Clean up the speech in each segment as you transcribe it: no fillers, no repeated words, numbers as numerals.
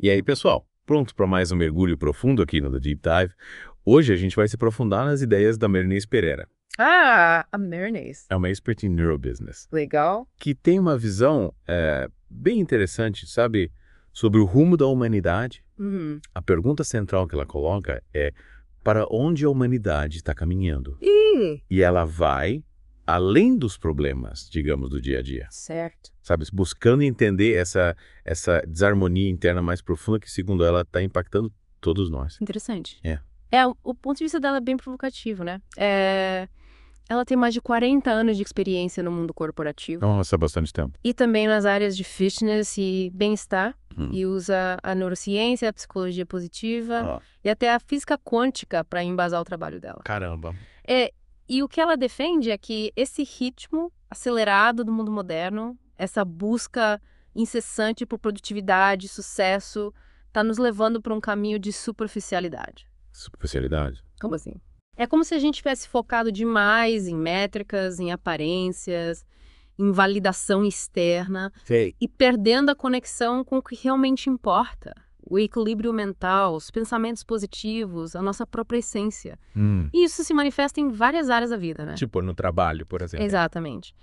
E aí, pessoal, pronto para mais um mergulho profundo aqui no The Deep Dive? Hoje a gente vai se aprofundar nas ideias da Mernice Pereira. Ah, a Mernice. É uma expert em neurobusiness, Legal. que tem uma visão bem interessante, sabe, sobre o rumo da humanidade. Uhum. A pergunta central que ela coloca é para onde a humanidade está caminhando. Ih, E ela vai além dos problemas, digamos, do dia a dia. certo. Sabe, buscando entender essa desarmonia interna mais profunda que, segundo ela, está impactando todos nós. Interessante. É. O ponto de vista dela é bem provocativo, né? Ela tem mais de 40 anos de experiência no mundo corporativo Nossa, bastante tempo. e também nas áreas de fitness e bem-estar. E usa a neurociência, a psicologia positiva e até a física quântica para embasar o trabalho dela. Caramba. E o que ela defende é que esse ritmo acelerado do mundo moderno, essa busca incessante por produtividade, sucesso, está nos levando para um caminho de superficialidade. Superficialidade. Como assim? É como se a gente tivesse focado demais em métricas, em aparências, em validação externa Sei. e perdendo a conexão com o que realmente importa. O equilíbrio mental, os pensamentos positivos, a nossa própria essência. E isso se manifesta em várias áreas da vida, né? Tipo, no trabalho, por exemplo. Exatamente.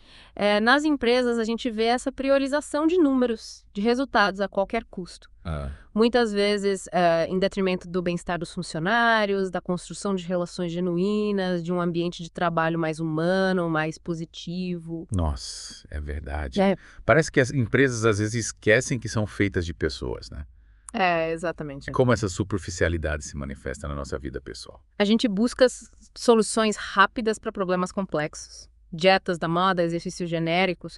Nas empresas, a gente vê essa priorização de números, de resultados a qualquer custo. Muitas vezes em detrimento do bem-estar dos funcionários, da construção de relações genuínas, de um ambiente de trabalho mais humano, mais positivo. Nossa, é verdade. É, Parece que as empresas às vezes esquecem que são feitas de pessoas, né? exatamente. Como essa superficialidade se manifesta na nossa vida pessoal. A gente busca soluções rápidas para problemas complexos. Dietas da moda, exercícios genéricos,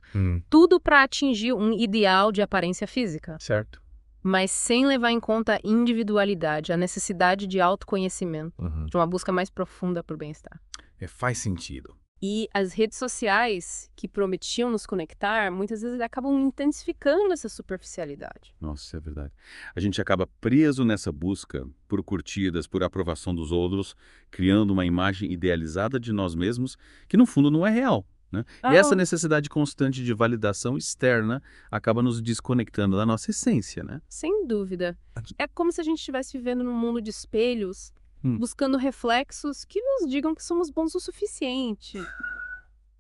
tudo para atingir um ideal de aparência física. Certo. Mas sem levar em conta a individualidade, a necessidade de autoconhecimento, de uma busca mais profunda por bem-estar. Faz sentido. E as redes sociais, que prometiam nos conectar, muitas vezes acabam intensificando essa superficialidade. Nossa, isso é verdade. A gente acaba preso nessa busca por curtidas, por aprovação dos outros, criando uma imagem idealizada de nós mesmos que, no fundo, não é real, né? E essa necessidade constante de validação externa acaba nos desconectando da nossa essência, né? Sem dúvida. É como se a gente estivesse vivendo num mundo de espelhos, buscando reflexos que nos digam que somos bons o suficiente.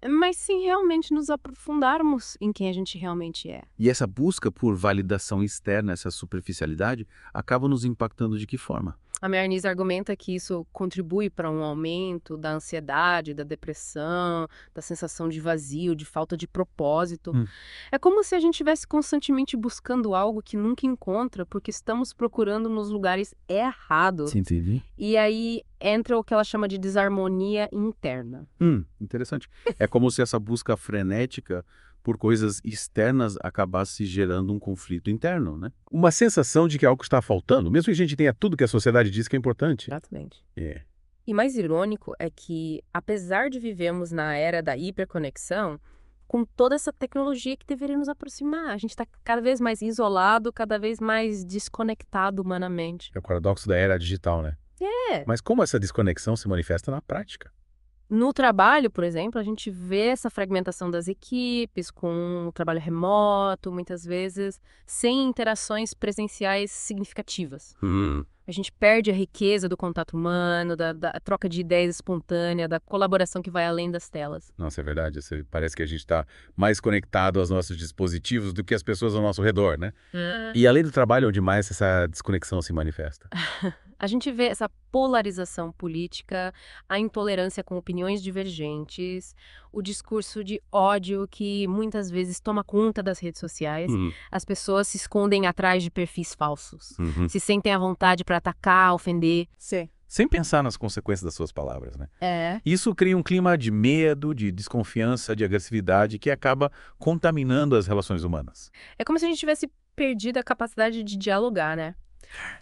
Mas sem realmente nos aprofundarmos em quem a gente realmente é. E essa busca por validação externa, essa superficialidade, acaba nos impactando de que forma? A Mernice argumenta que isso contribui para um aumento da ansiedade, da depressão, da sensação de vazio, de falta de propósito. É como se a gente estivesse constantemente buscando algo que nunca encontra porque estamos procurando nos lugares errados. Entendi. E aí entra o que ela chama de desarmonia interna. Interessante. É como se essa busca frenética por coisas externas acabasse gerando um conflito interno, né? Uma sensação de que algo está faltando, mesmo que a gente tenha tudo que a sociedade diz que é importante. Exatamente. É. E mais irônico é que, apesar de vivermos na era da hiperconexão, com toda essa tecnologia que deveria nos aproximar, a gente está cada vez mais isolado, cada vez mais desconectado humanamente. É o paradoxo da era digital, né? Mas como essa desconexão se manifesta na prática? No trabalho, por exemplo, a gente vê essa fragmentação das equipes, com o trabalho remoto, muitas vezes sem interações presenciais significativas. A gente perde a riqueza do contato humano, da troca de ideias espontânea, da colaboração que vai além das telas. Nossa, é verdade. Parece que a gente está mais conectado aos nossos dispositivos do que as pessoas ao nosso redor, né? E além do trabalho, onde mais essa desconexão se manifesta? A gente vê essa polarização política, a intolerância com opiniões divergentes, o discurso de ódio que muitas vezes toma conta das redes sociais. As pessoas se escondem atrás de perfis falsos, se sentem à vontade para atacar, ofender. Sim. Sem pensar nas consequências das suas palavras, né? É. Isso cria um clima de medo, de desconfiança, de agressividade que acaba contaminando as relações humanas. É como se a gente tivesse perdido a capacidade de dialogar, né?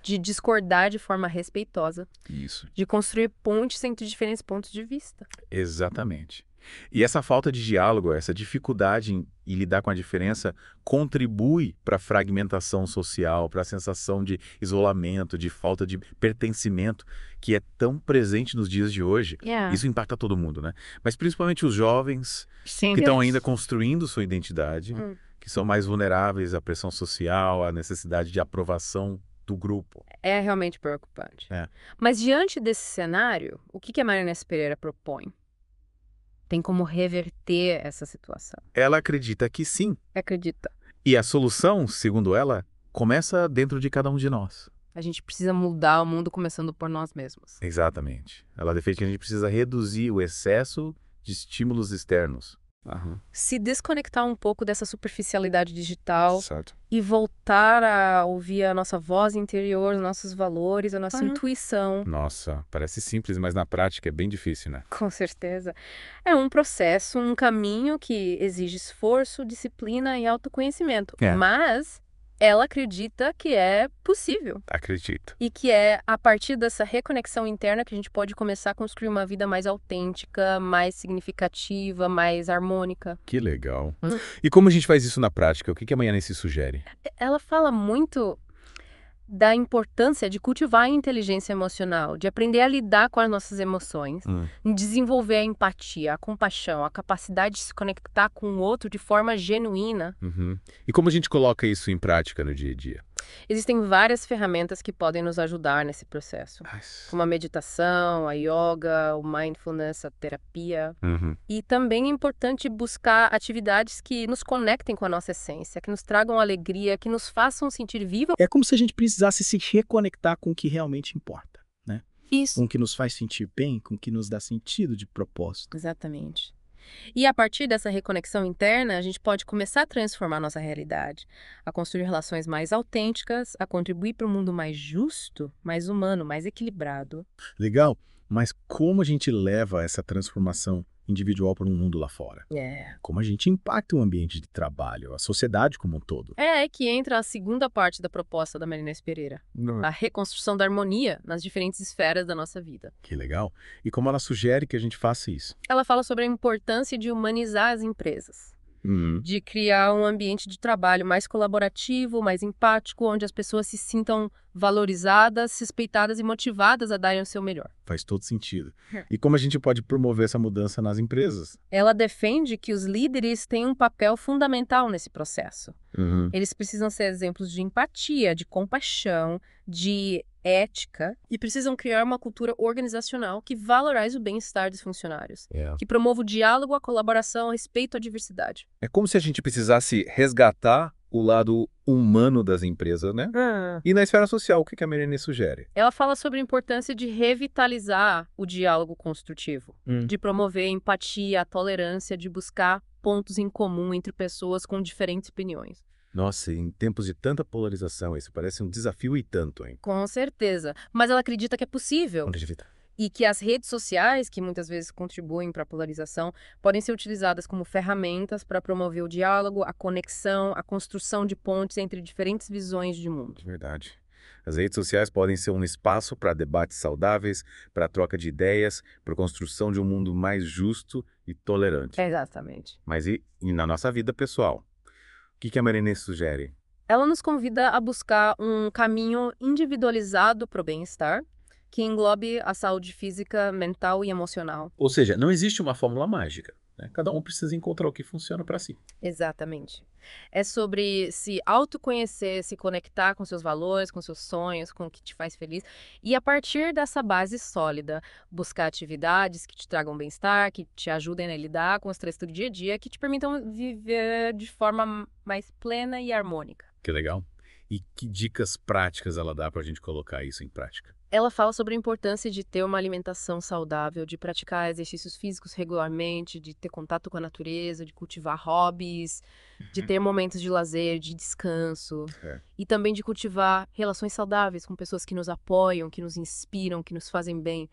De discordar de forma respeitosa, Isso. de construir pontes entre diferentes pontos de vista. Exatamente. E essa falta de diálogo, essa dificuldade em lidar com a diferença, contribui para a fragmentação social, para a sensação de isolamento, de falta de pertencimento, que é tão presente nos dias de hoje. Isso impacta todo mundo, né? Mas principalmente os jovens, Sim. que estão ainda construindo sua identidade, que que são mais vulneráveis à pressão social, à necessidade de aprovação do grupo. É realmente preocupante. É. Mas diante desse cenário, o que a Maria Inês Pereira propõe? Tem como reverter essa situação? Ela acredita que sim. Acredita? E a solução, segundo ela, começa dentro de cada um de nós. A gente precisa mudar o mundo começando por nós mesmos. Exatamente. Ela defende que a gente precisa reduzir o excesso de estímulos externos. Se desconectar um pouco dessa superficialidade digital Certo. e voltar a ouvir a nossa voz interior, os nossos valores, a nossa intuição. Nossa, parece simples, mas na prática é bem difícil, né? Com certeza. É um processo, um caminho que exige esforço, disciplina e autoconhecimento. É. Mas ela acredita que é possível. Acredito. E que é a partir dessa reconexão interna que a gente pode começar a construir uma vida mais autêntica, mais significativa, mais harmônica. Que legal. E como a gente faz isso na prática? O que a Maria se sugere? Ela fala muito da importância de cultivar a inteligência emocional, de aprender a lidar com as nossas emoções, em desenvolver a empatia, a compaixão, a capacidade de se conectar com o outro de forma genuína. E como a gente coloca isso em prática no dia a dia? Existem várias ferramentas que podem nos ajudar nesse processo, como a meditação, a yoga, o mindfulness, a terapia. E também é importante buscar atividades que nos conectem com a nossa essência, que nos tragam alegria, que nos façam sentir viva. É como se a gente precisasse se reconectar com o que realmente importa, né? Isso. Com o que nos faz sentir bem, com o que nos dá sentido de propósito. Exatamente. E a partir dessa reconexão interna, a gente pode começar a transformar nossa realidade, a construir relações mais autênticas, a contribuir para um mundo mais justo, mais humano, mais equilibrado. Legal, mas como a gente leva essa transformação individual para um mundo lá fora? Como a gente impacta o ambiente de trabalho, a sociedade como um todo? É aí que entra a segunda parte da proposta da Maria Inês Pereira, a reconstrução da harmonia nas diferentes esferas da nossa vida. Que legal. E como ela sugere que a gente faça isso? Ela fala sobre a importância de humanizar as empresas. De criar um ambiente de trabalho mais colaborativo, mais empático, onde as pessoas se sintam valorizadas, respeitadas e motivadas a darem o seu melhor. Faz todo sentido. E como a gente pode promover essa mudança nas empresas? Ela defende que os líderes têm um papel fundamental nesse processo. Eles precisam ser exemplos de empatia, de compaixão, de ética e precisam criar uma cultura organizacional que valorize o bem-estar dos funcionários, que promova o diálogo, a colaboração, o respeito à diversidade. É como se a gente precisasse resgatar o lado humano das empresas, né? E na esfera social, o que a Maria sugere? Ela fala sobre a importância de revitalizar o diálogo construtivo, de promover a empatia, a tolerância, de buscar pontos em comum entre pessoas com diferentes opiniões. Nossa, em tempos de tanta polarização, isso parece um desafio e tanto, hein? Com certeza. Mas ela acredita que é possível. E que as redes sociais, que muitas vezes contribuem para a polarização, podem ser utilizadas como ferramentas para promover o diálogo, a conexão, a construção de pontes entre diferentes visões de mundo. Verdade. As redes sociais podem ser um espaço para debates saudáveis, para troca de ideias, para a construção de um mundo mais justo e tolerante. Exatamente. Mas e na nossa vida pessoal? O que a Maria sugere? Ela nos convida a buscar um caminho individualizado para o bem-estar, que englobe a saúde física, mental e emocional. Ou seja, não existe uma fórmula mágica, né? Cada um precisa encontrar o que funciona para si. Exatamente. É sobre se autoconhecer, se conectar com seus valores, com seus sonhos, com o que te faz feliz. E a partir dessa base sólida, buscar atividades que te tragam bem-estar, que te ajudem a lidar com o estresse do dia a dia, que te permitam viver de forma mais plena e harmônica. Que legal. E que dicas práticas ela dá para a gente colocar isso em prática? Ela fala sobre a importância de ter uma alimentação saudável, de praticar exercícios físicos regularmente, de ter contato com a natureza, de cultivar hobbies, de ter momentos de lazer, de descanso. E também de cultivar relações saudáveis com pessoas que nos apoiam, que nos inspiram, que nos fazem bem.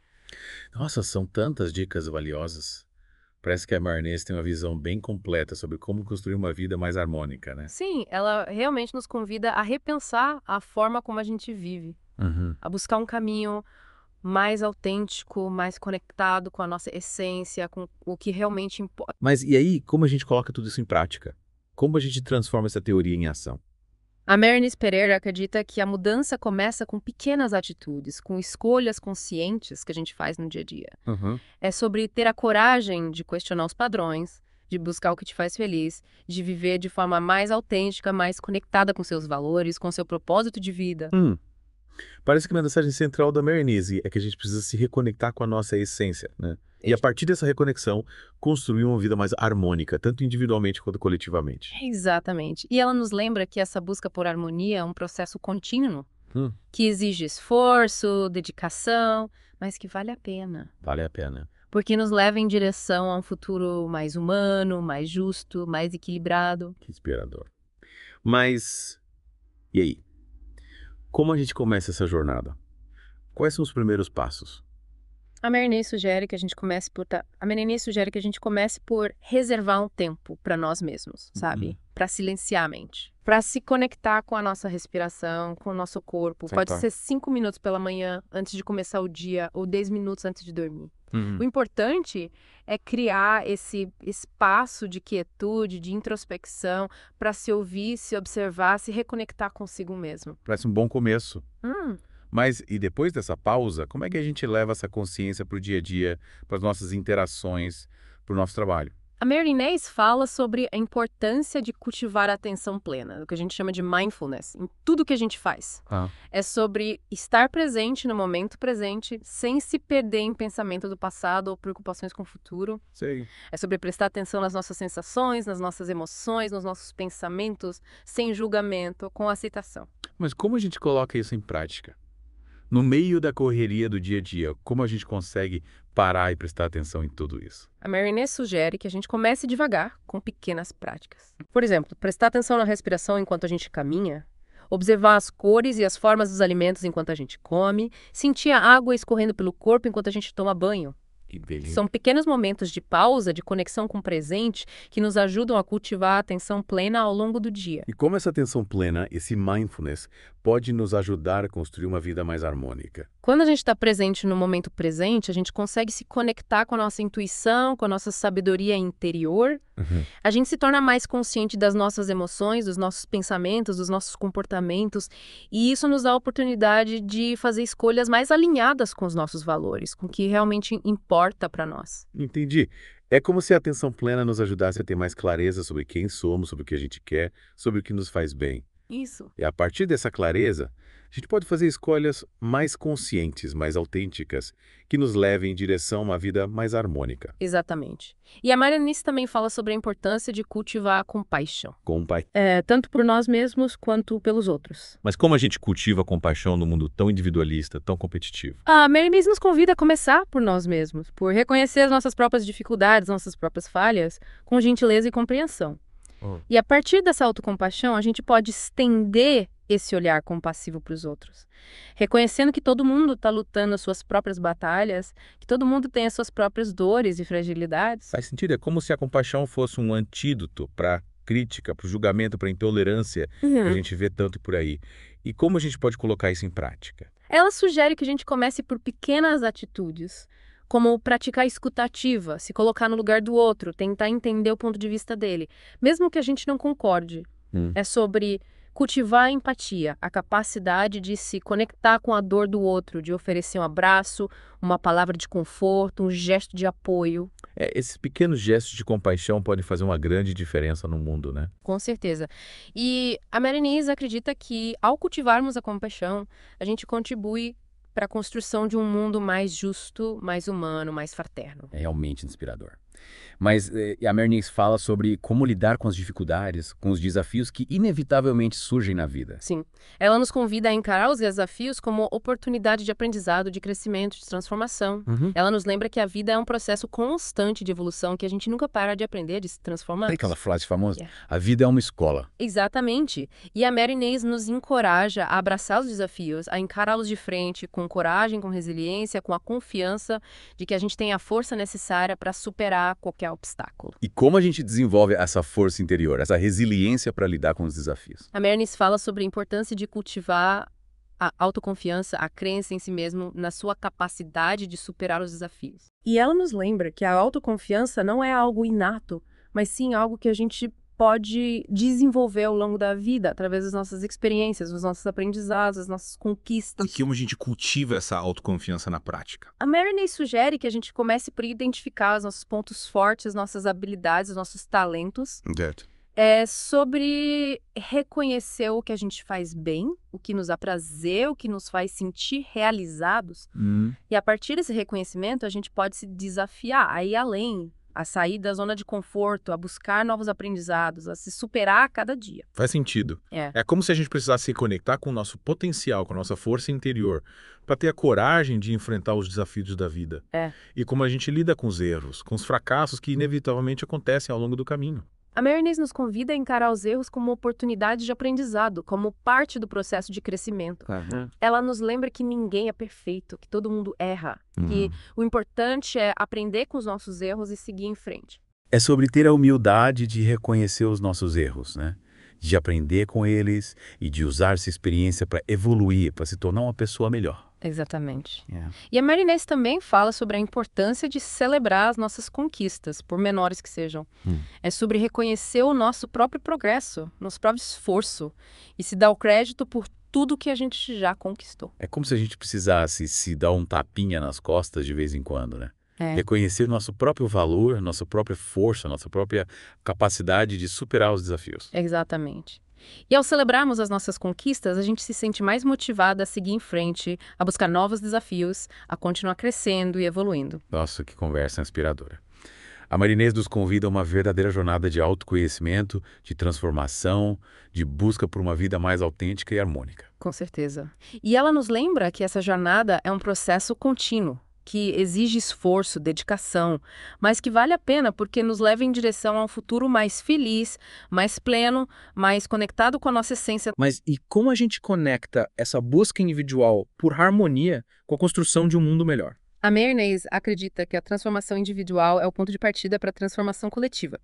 Nossa, são tantas dicas valiosas. Parece que a Maria tem uma visão bem completa sobre como construir uma vida mais harmônica, né? Sim, ela realmente nos convida a repensar a forma como a gente vive. A buscar um caminho mais autêntico, mais conectado com a nossa essência, com o que realmente importa. Mas e aí, como a gente coloca tudo isso em prática? Como a gente transforma essa teoria em ação? A Maria Inês Pereira acredita que a mudança começa com pequenas atitudes, com escolhas conscientes que a gente faz no dia a dia. É sobre ter a coragem de questionar os padrões, de buscar o que te faz feliz, de viver de forma mais autêntica, mais conectada com seus valores, com seu propósito de vida. Parece que a mensagem central da Marinese é que a gente precisa se reconectar com a nossa essência, né? E a partir dessa reconexão, construir uma vida mais harmônica, tanto individualmente quanto coletivamente. Exatamente. E ela nos lembra que essa busca por harmonia é um processo contínuo, que exige esforço, dedicação, mas que vale a pena. Vale a pena. Porque nos leva em direção a um futuro mais humano, mais justo, mais equilibrado. Que inspirador. Mas, e aí? Como a gente começa essa jornada? Quais são os primeiros passos? A Marinês sugere que a gente comece por reservar um tempo para nós mesmos, sabe? Para silenciar a mente. Para se conectar com a nossa respiração, com o nosso corpo. Pode ser 5 minutos pela manhã, antes de começar o dia, ou 10 minutos antes de dormir. O importante é criar esse espaço de quietude, de introspecção, para se ouvir, se observar, se reconectar consigo mesmo. Parece um bom começo. Mas, e depois dessa pausa, como é que a gente leva essa consciência para o dia a dia, para as nossas interações, para o nosso trabalho? A Marinês fala sobre a importância de cultivar a atenção plena, o que a gente chama de mindfulness, em tudo que a gente faz. É sobre estar presente no momento presente, sem se perder em pensamento do passado ou preocupações com o futuro. Sei. É sobre prestar atenção nas nossas sensações, nas nossas emoções, nos nossos pensamentos, sem julgamento, com aceitação. Mas como a gente coloca isso em prática? No meio da correria do dia a dia, como a gente consegue parar e prestar atenção em tudo isso? A Marinês sugere que a gente comece devagar, com pequenas práticas. Por exemplo, prestar atenção na respiração enquanto a gente caminha, observar as cores e as formas dos alimentos enquanto a gente come, sentir a água escorrendo pelo corpo enquanto a gente toma banho. São pequenos momentos de pausa, de conexão com o presente, que nos ajudam a cultivar a atenção plena ao longo do dia. E como essa atenção plena, esse mindfulness, pode nos ajudar a construir uma vida mais harmônica? Quando a gente está presente no momento presente, a gente consegue se conectar com a nossa intuição, com a nossa sabedoria interior. A gente se torna mais consciente das nossas emoções, dos nossos pensamentos, dos nossos comportamentos. E isso nos dá a oportunidade de fazer escolhas mais alinhadas com os nossos valores, com o que realmente importa para nós. Entendi. É como se a atenção plena nos ajudasse a ter mais clareza sobre quem somos, sobre o que a gente quer, sobre o que nos faz bem. Isso. E a partir dessa clareza, a gente pode fazer escolhas mais conscientes, mais autênticas, que nos levem em direção a uma vida mais harmônica. Exatamente. E a Marinês também fala sobre a importância de cultivar a compaixão. Tanto por nós mesmos quanto pelos outros. Mas como a gente cultiva a compaixão num mundo tão individualista, tão competitivo? A Marinês nos convida a começar por nós mesmos, por reconhecer as nossas próprias dificuldades, nossas próprias falhas, com gentileza e compreensão. E a partir dessa autocompaixão, a gente pode estender esse olhar compassivo para os outros. Reconhecendo que todo mundo está lutando as suas próprias batalhas, que todo mundo tem as suas próprias dores e fragilidades. Faz sentido, é como se a compaixão fosse um antídoto para a crítica, para o julgamento, para a intolerância que a gente vê tanto por aí. E como a gente pode colocar isso em prática? Ela sugere que a gente comece por pequenas atitudes, como praticar a escuta ativa, se colocar no lugar do outro, tentar entender o ponto de vista dele, mesmo que a gente não concorde. É sobre cultivar a empatia, a capacidade de se conectar com a dor do outro, de oferecer um abraço, uma palavra de conforto, um gesto de apoio. Esses pequenos gestos de compaixão podem fazer uma grande diferença no mundo, né? Com certeza. E a Marinês acredita que, ao cultivarmos a compaixão, a gente contribui para a construção de um mundo mais justo, mais humano, mais fraterno. É realmente inspirador. Mas a Marinês fala sobre como lidar com as dificuldades, com os desafios que inevitavelmente surgem na vida. Sim. Ela nos convida a encarar os desafios como oportunidade de aprendizado, de crescimento, de transformação. Ela nos lembra que a vida é um processo constante de evolução, que a gente nunca para de aprender, de se transformar. Sabe aquela frase famosa? A vida é uma escola. Exatamente. E a Marinês nos encoraja a abraçar os desafios, a encará-los de frente, com coragem, com resiliência, com a confiança de que a gente tem a força necessária para superar qualquer obstáculo. E como a gente desenvolve essa força interior, essa resiliência para lidar com os desafios? A Marinês fala sobre a importância de cultivar a autoconfiança, a crença em si mesmo, na sua capacidade de superar os desafios. E ela nos lembra que a autoconfiança não é algo inato, mas sim algo que a gente pode desenvolver ao longo da vida, através das nossas experiências, dos nossos aprendizados, das nossas conquistas. E como a gente cultiva essa autoconfiança na prática? A Marinês sugere que a gente comece por identificar os nossos pontos fortes, as nossas habilidades, os nossos talentos. Certo. É sobre reconhecer o que a gente faz bem, o que nos dá prazer, o que nos faz sentir realizados. E a partir desse reconhecimento, a gente pode se desafiar a ir além, a sair da zona de conforto, a buscar novos aprendizados, a se superar a cada dia. Faz sentido. É como se a gente precisasse se conectar com o nosso potencial, com a nossa força interior, para ter a coragem de enfrentar os desafios da vida. E como a gente lida com os erros, com os fracassos que inevitavelmente acontecem ao longo do caminho. A Marinês nos convida a encarar os erros como oportunidade de aprendizado, como parte do processo de crescimento. Ela nos lembra que ninguém é perfeito, que todo mundo erra, que o importante é aprender com os nossos erros e seguir em frente. É sobre ter a humildade de reconhecer os nossos erros, né? De aprender com eles e de usar essa experiência para evoluir, para se tornar uma pessoa melhor. Exatamente. E a Marinês também fala sobre a importância de celebrar as nossas conquistas, por menores que sejam. É sobre reconhecer o nosso próprio progresso, nosso próprio esforço, e se dar o crédito por tudo que a gente já conquistou. É como se a gente precisasse se dar um tapinha nas costas de vez em quando, né? Reconhecer nosso próprio valor, nossa própria força, nossa própria capacidade de superar os desafios. Exatamente. E ao celebrarmos as nossas conquistas, a gente se sente mais motivada a seguir em frente, a buscar novos desafios, a continuar crescendo e evoluindo. Nossa, que conversa inspiradora. A Marinês nos convida a uma verdadeira jornada de autoconhecimento, de transformação, de busca por uma vida mais autêntica e harmônica. Com certeza. E ela nos lembra que essa jornada é um processo contínuo, que exige esforço, dedicação, mas que vale a pena porque nos leva em direção a um futuro mais feliz, mais pleno, mais conectado com a nossa essência. Mas e como a gente conecta essa busca individual por harmonia com a construção de um mundo melhor? A Marinês acredita que a transformação individual é o ponto de partida para a transformação coletiva.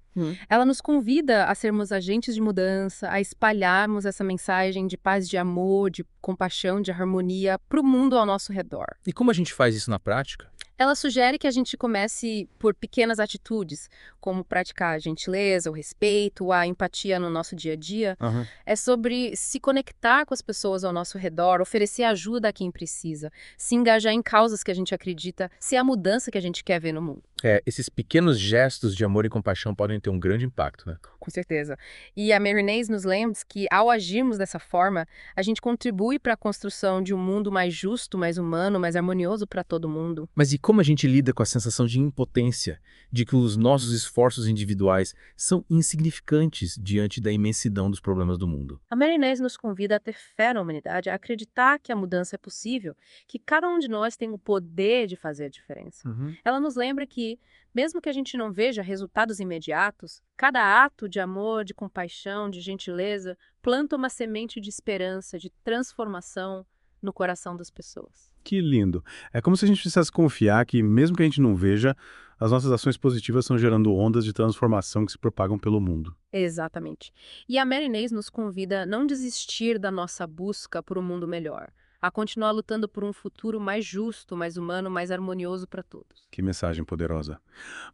Ela nos convida a sermos agentes de mudança, a espalharmos essa mensagem de paz, de amor, de compaixão, de harmonia para o mundo ao nosso redor. E como a gente faz isso na prática? Ela sugere que a gente comece por pequenas atitudes, como praticar a gentileza, o respeito, a empatia no nosso dia a dia. É sobre se conectar com as pessoas ao nosso redor, oferecer ajuda a quem precisa, se engajar em causas que a gente acredita ser a mudança que a gente quer ver no mundo. Esses pequenos gestos de amor e compaixão podem ter um grande impacto, né? Com certeza. E a Marinês nos lembra que, ao agirmos dessa forma, a gente contribui para a construção de um mundo mais justo, mais humano, mais harmonioso para todo mundo. Mas e como a gente lida com a sensação de impotência, de que os nossos esforços individuais são insignificantes diante da imensidão dos problemas do mundo? A Marinês nos convida a ter fé na humanidade, a acreditar que a mudança é possível, que cada um de nós tem o poder de fazer a diferença. Ela nos lembra que, mesmo que a gente não veja resultados imediatos, cada ato de amor, de compaixão, de gentileza, planta uma semente de esperança, de transformação no coração das pessoas. Que lindo. É como se a gente precisasse confiar que, mesmo que a gente não veja, as nossas ações positivas estão gerando ondas de transformação que se propagam pelo mundo. Exatamente. E a Marinês nos convida a não desistir da nossa busca por um mundo melhor, a continuar lutando por um futuro mais justo, mais humano, mais harmonioso para todos. Que mensagem poderosa.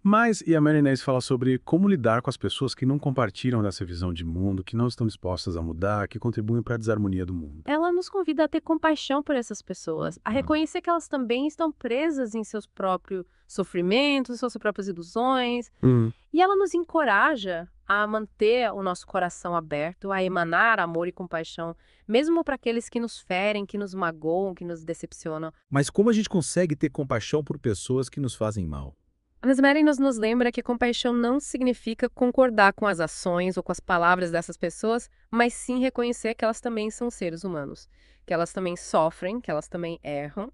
Mas, e a Marinês fala sobre como lidar com as pessoas que não compartilham dessa visão de mundo, que não estão dispostas a mudar, que contribuem para a desarmonia do mundo. Ela nos convida a ter compaixão por essas pessoas, a reconhecer que elas também estão presas em seus próprios sofrimentos, suas próprias ilusões. E ela nos encoraja a manter o nosso coração aberto, a emanar amor e compaixão, mesmo para aqueles que nos ferem, que nos magoam, que nos decepcionam. Mas como a gente consegue ter compaixão por pessoas que nos fazem mal? Mas Marinês nos lembra que compaixão não significa concordar com as ações ou com as palavras dessas pessoas, mas sim reconhecer que elas também são seres humanos, que elas também sofrem, que elas também erram,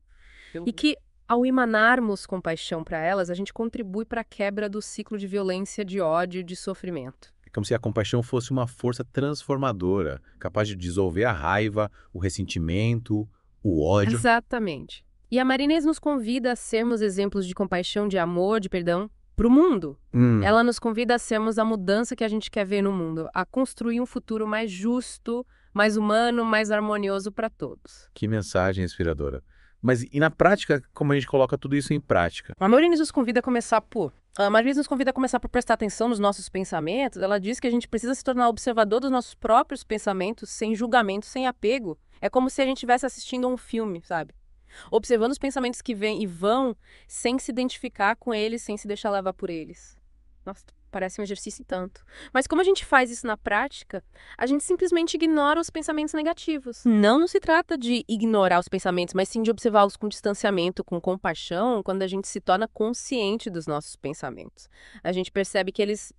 e que, ao emanarmos compaixão para elas, a gente contribui para a quebra do ciclo de violência, de ódio e de sofrimento. É como se a compaixão fosse uma força transformadora, capaz de dissolver a raiva, o ressentimento, o ódio. Exatamente. E a Marinês nos convida a sermos exemplos de compaixão, de amor, de perdão para o mundo. Ela nos convida a sermos a mudança que a gente quer ver no mundo, a construir um futuro mais justo, mais humano, mais harmonioso para todos. Que mensagem inspiradora. Mas e na prática, como a gente coloca tudo isso em prática? A Marinês nos convida a começar por A Maria nos convida a começar por prestar atenção nos nossos pensamentos. Ela diz que a gente precisa se tornar observador dos nossos próprios pensamentos, sem julgamento, sem apego. É como se a gente estivesse assistindo a um filme, sabe? Observando os pensamentos que vêm e vão, sem se identificar com eles, sem se deixar levar por eles. Nossa, parece um exercício e tanto. Mas como a gente faz isso na prática, a gente simplesmente ignora os pensamentos negativos. Não se trata de ignorar os pensamentos, mas sim de observá-los com distanciamento, com compaixão, quando a gente se torna consciente dos nossos pensamentos. A gente percebe que eles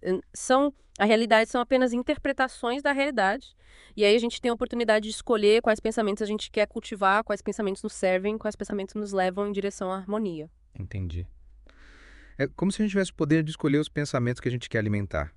a realidade são apenas interpretações da realidade. E aí a gente tem a oportunidade de escolher quais pensamentos a gente quer cultivar, quais pensamentos nos servem, quais pensamentos nos levam em direção à harmonia. Entendi. É como se a gente tivesse o poder de escolher os pensamentos que a gente quer alimentar,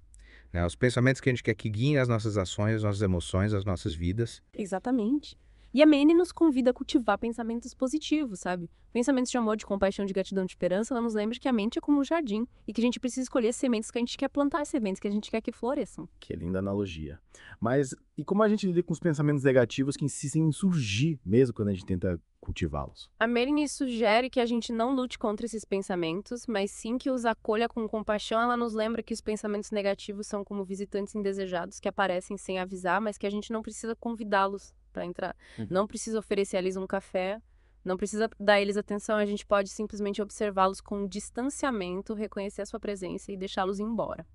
né? Os pensamentos que a gente quer que guiem as nossas ações, as nossas emoções, as nossas vidas. Exatamente. E a Manny nos convida a cultivar pensamentos positivos, sabe? Pensamentos de amor, de compaixão, de gratidão, de esperança. Ela nos lembra que a mente é como um jardim e que a gente precisa escolher sementes que a gente quer plantar, sementes que a gente quer que floresçam. Que linda analogia. Mas e como a gente lida com os pensamentos negativos que insistem em surgir, mesmo quando a gente tenta cultivá-los? A Manny sugere que a gente não lute contra esses pensamentos, mas sim que os acolha com compaixão. Ela nos lembra que os pensamentos negativos são como visitantes indesejados que aparecem sem avisar, mas que a gente não precisa convidá-los para entrar. Não precisa oferecer a eles um café, não precisa dar a eles atenção, a gente pode simplesmente observá-los com distanciamento, reconhecer a sua presença e deixá-los ir embora.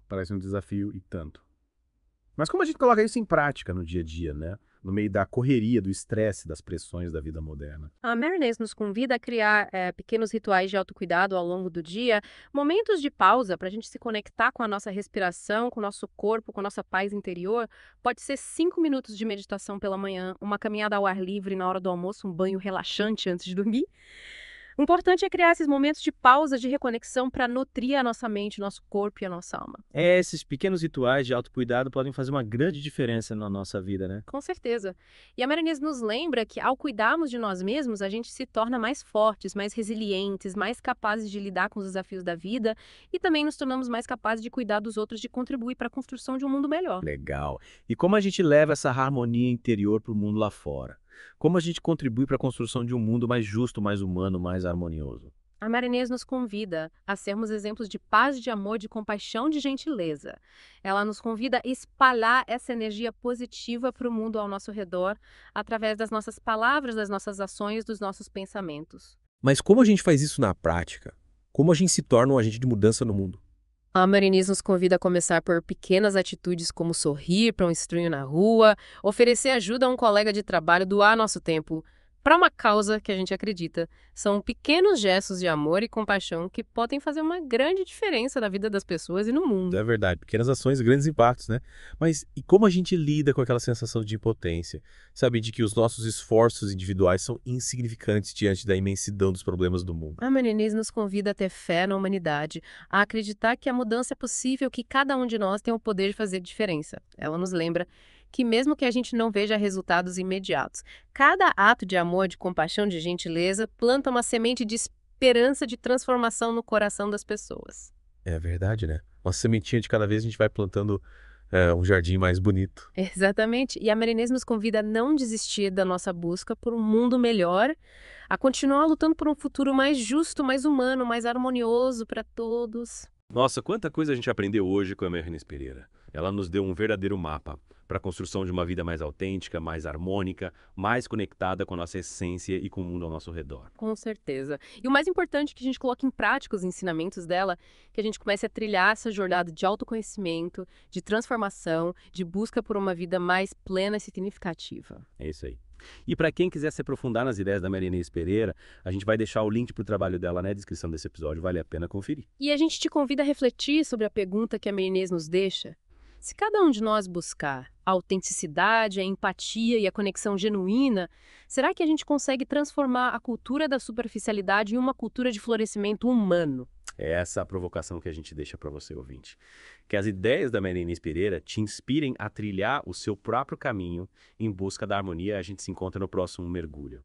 Parece um desafio e tanto. Mas como a gente coloca isso em prática no dia a dia, né? No meio da correria, do estresse, das pressões da vida moderna? A Marinês nos convida a criar pequenos rituais de autocuidado ao longo do dia, momentos de pausa para a gente se conectar com a nossa respiração, com o nosso corpo, com a nossa paz interior. Pode ser 5 minutos de meditação pela manhã, uma caminhada ao ar livre na hora do almoço, um banho relaxante antes de dormir. O importante é criar esses momentos de pausa, de reconexão para nutrir a nossa mente, o nosso corpo e a nossa alma. Esses pequenos rituais de autocuidado podem fazer uma grande diferença na nossa vida, né? Com certeza. E a Marinês nos lembra que ao cuidarmos de nós mesmos, a gente se torna mais fortes, mais resilientes, mais capazes de lidar com os desafios da vida e também nos tornamos mais capazes de cuidar dos outros, de contribuir para a construção de um mundo melhor. Legal. E como a gente leva essa harmonia interior para o mundo lá fora? Como a gente contribui para a construção de um mundo mais justo, mais humano, mais harmonioso? A Marinês nos convida a sermos exemplos de paz, de amor, de compaixão, de gentileza. Ela nos convida a espalhar essa energia positiva para o mundo ao nosso redor, através das nossas palavras, das nossas ações, dos nossos pensamentos. Mas como a gente faz isso na prática? Como a gente se torna um agente de mudança no mundo? A Marinês nos convida a começar por pequenas atitudes como sorrir para um estranho na rua, oferecer ajuda a um colega de trabalho, doar nosso tempo para uma causa que a gente acredita. São pequenos gestos de amor e compaixão que podem fazer uma grande diferença na vida das pessoas e no mundo. É verdade, pequenas ações, grandes impactos, né? Mas e como a gente lida com aquela sensação de impotência? Sabe, de que os nossos esforços individuais são insignificantes diante da imensidão dos problemas do mundo? A Marinês nos convida a ter fé na humanidade, a acreditar que a mudança é possível, que cada um de nós tem o poder de fazer diferença. Ela nos lembra que mesmo que a gente não veja resultados imediatos, cada ato de amor, de compaixão, de gentileza, planta uma semente de esperança, de transformação no coração das pessoas. É verdade, né? Uma sementinha de cada vez a gente vai plantando um jardim mais bonito. Exatamente. E a Marinês nos convida a não desistir da nossa busca por um mundo melhor, a continuar lutando por um futuro mais justo, mais humano, mais harmonioso para todos. Nossa, quanta coisa a gente aprendeu hoje com a Marinês Pereira. Ela nos deu um verdadeiro mapa para a construção de uma vida mais autêntica, mais harmônica, mais conectada com a nossa essência e com o mundo ao nosso redor. Com certeza. E o mais importante é que a gente coloque em prática os ensinamentos dela, que a gente comece a trilhar essa jornada de autoconhecimento, de transformação, de busca por uma vida mais plena e significativa. É isso aí. E para quem quiser se aprofundar nas ideias da Marinês Pereira, a gente vai deixar o link para o trabalho dela na descrição desse episódio, vale a pena conferir. E a gente te convida a refletir sobre a pergunta que a Marinês nos deixa. Se cada um de nós buscar a autenticidade, a empatia e a conexão genuína, será que a gente consegue transformar a cultura da superficialidade em uma cultura de florescimento humano? É essa a provocação que a gente deixa para você, ouvinte. Que as ideias da Marinês Pereira te inspirem a trilhar o seu próprio caminho em busca da harmonia. A gente se encontra no próximo mergulho.